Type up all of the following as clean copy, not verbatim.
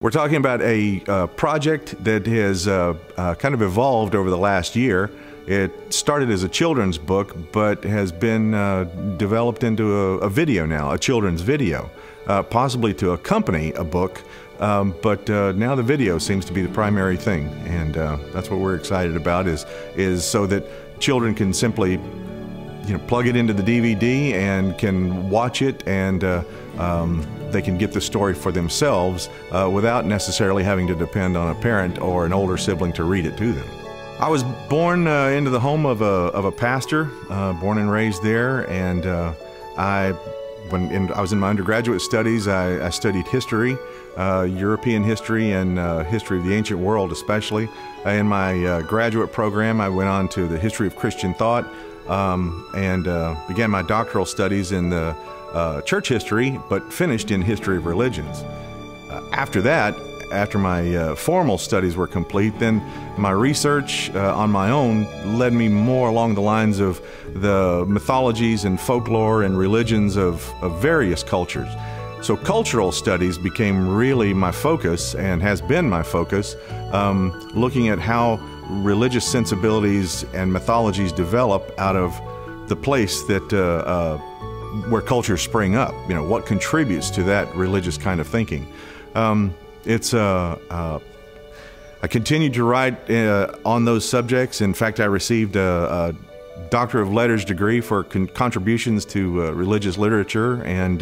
We're talking about a project that has kind of evolved over the last year. It started as a children's book, but has been developed into a video now, a children's video, possibly to accompany a book. But now the video seems to be the primary thing, and that's what we're excited about. Is so that children can simply, plug it into the DVD and can watch it, and they can get the story for themselves without necessarily having to depend on a parent or an older sibling to read it to them. I was born into the home of a pastor, born and raised there, and when I was in my undergraduate studies, I studied history, European history and history of the ancient world especially. In my graduate program, I went on to the history of Christian thought and began my doctoral studies in the church history, but finished in history of religions. After that, after my formal studies were complete, then my research on my own led me more along the lines of the mythologies and folklore and religions of various cultures. So cultural studies became really my focus, and has been my focus, looking at how religious sensibilities and mythologies develop out of the place that where cultures spring up. What contributes to that religious kind of thinking. I continued to write on those subjects. In fact, I received a Doctor of Letters degree for contributions to religious literature, and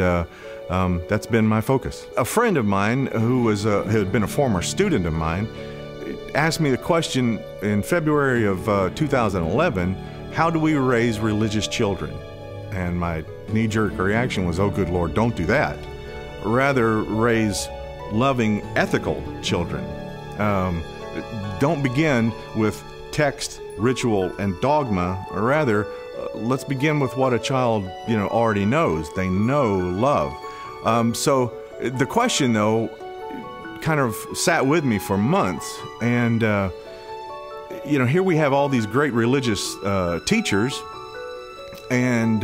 that's been my focus. A friend of mine who had been a former student of mine asked me the question in February of 2011, how do we raise religious children? And my knee-jerk reaction was, oh good Lord, don't do that. Rather, raise loving, ethical children. Don't begin with text, ritual, and dogma. Or rather, let's begin with what a child already knows. They know love. So the question, though, kind of sat with me for months. And here we have all these great religious teachers, and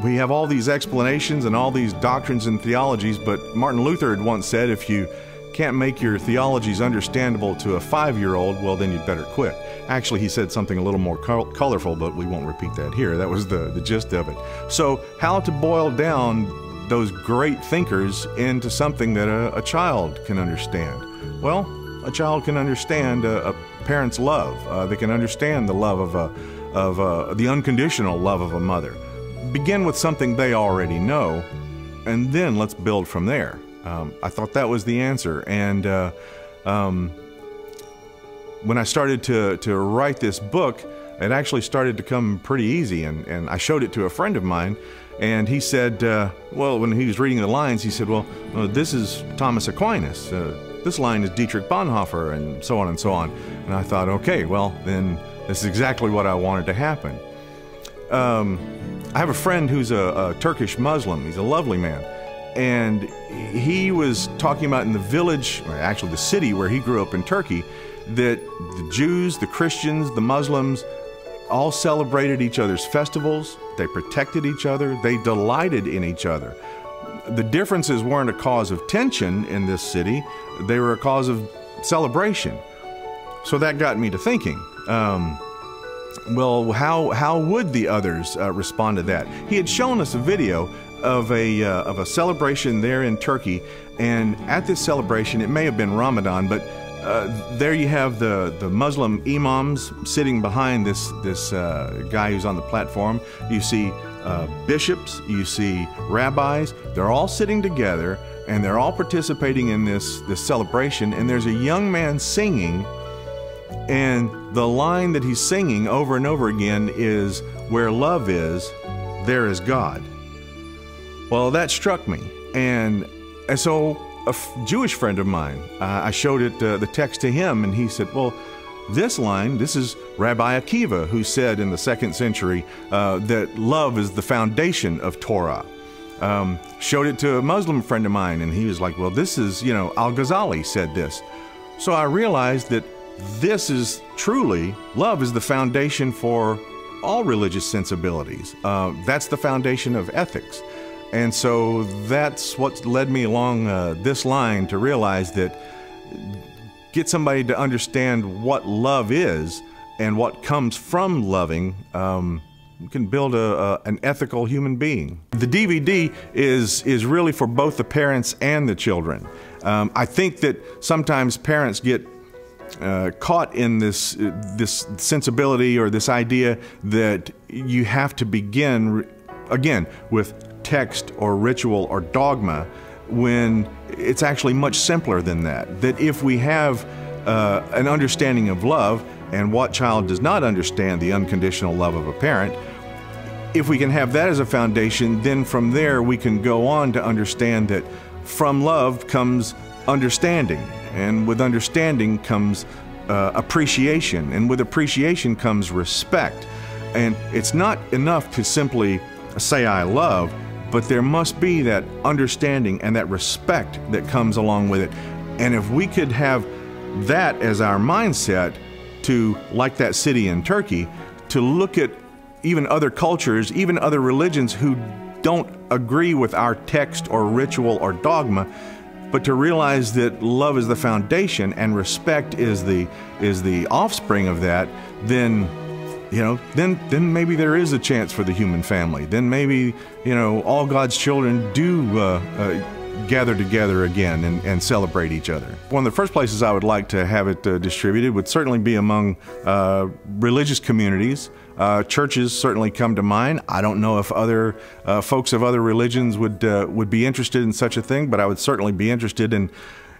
we have all these explanations and all these doctrines and theologies, but Martin Luther had once said, if you can't make your theologies understandable to a 5-year-old, well, then you'd better quit. Actually, he said something a little more colorful, but we won't repeat that here. That was the gist of it. So how to boil down those great thinkers into something that a child can understand? Well, a child can understand a parent's love. They can understand the love of the unconditional love of a mother. Begin with something they already know, and then let's build from there. I thought that was the answer, and when I started to write this book, it actually started to come pretty easy, and I showed it to a friend of mine, and he said, well, when he was reading the lines, he said, well, this is Thomas Aquinas, this line is Dietrich Bonhoeffer, and so on and so on. And I thought, okay, well, then this is exactly what I wanted to happen. I have a friend who's a Turkish Muslim. He's a lovely man. And he was talking about in the village, or actually the city where he grew up in Turkey, that the Jews, the Christians, the Muslims all celebrated each other's festivals. They protected each other. They delighted in each other. The differences weren't a cause of tension in this city. They were a cause of celebration. So that got me to thinking, well, how would the others respond to that? He had shown us a video of a celebration there in Turkey, and at this celebration, it may have been Ramadan, but there you have the Muslim imams sitting behind this guy who's on the platform. You see bishops, you see rabbis. They're all sitting together, and they're all participating in this celebration. And there's a young man singing. And the line that he's singing over and over again is, where love is, there is God. Well, that struck me. And so a Jewish friend of mine, I showed it the text to him, and he said, well, this line, this is Rabbi Akiva, who said in the 2nd century that love is the foundation of Torah. Showed it to a Muslim friend of mine, and he was like, well, this is, Al-Ghazali said this. So I realized that this is truly, love is the foundation for all religious sensibilities. That's the foundation of ethics. And so that's what led me along this line to realize that get somebody to understand what love is and what comes from loving, you can build an ethical human being. The DVD is really for both the parents and the children. I think that sometimes parents get caught in this sensibility or this idea that you have to begin, again, with text or ritual or dogma, when it's actually much simpler than that. That if we have an understanding of love, and what child does not understand the unconditional love of a parent, if we can have that as a foundation, then from there we can go on to understand that from love comes understanding, and with understanding comes appreciation, and with appreciation comes respect. And it's not enough to simply say I love, but there must be that understanding and that respect that comes along with it. And if we could have that as our mindset, to, like that city in Turkey, to look at even other cultures, even other religions who don't agree with our text or ritual or dogma, but to realize that love is the foundation and respect is the offspring of that, then then maybe there is a chance for the human family. Then maybe all God's children do gather together again and celebrate each other. One of the first places I would like to have it distributed would certainly be among religious communities. Churches certainly come to mind. I don't know if other folks of other religions would be interested in such a thing, but I would certainly be interested in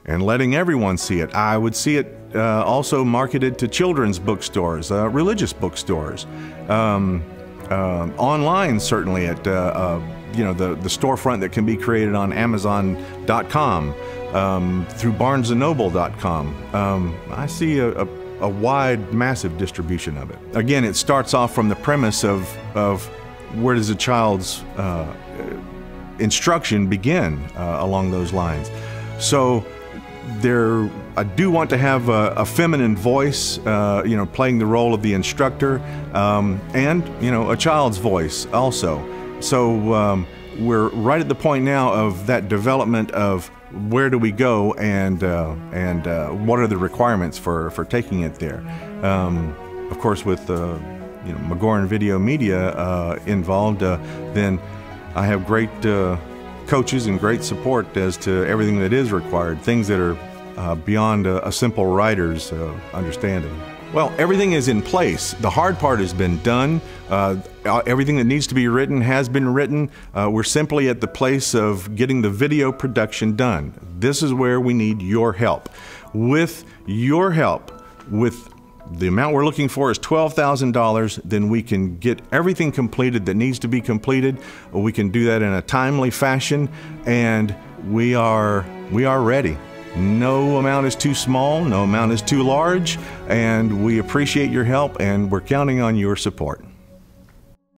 letting everyone see it. I would see it also marketed to children's bookstores, religious bookstores, online certainly at the storefront that can be created on Amazon.com, through BarnesandNoble.com. I see a wide, massive distribution of it. Again, it starts off from the premise of where does a child's instruction begin along those lines. So I do want to have a feminine voice, playing the role of the instructor, and a child's voice also. So we're right at the point now of that development of where do we go and what are the requirements for taking it there. Of course, with Magaurn Video Media involved, then I have great coaches and great support as to everything that is required, things that are beyond a simple writer's understanding. Well, everything is in place. The hard part has been done. Everything that needs to be written has been written. We're simply at the place of getting the video production done. This is where we need your help. With your help, with the amount we're looking for is $12,000, then we can get everything completed that needs to be completed. We can do that in a timely fashion, and we are ready. No amount is too small, no amount is too large, and we appreciate your help, and we're counting on your support.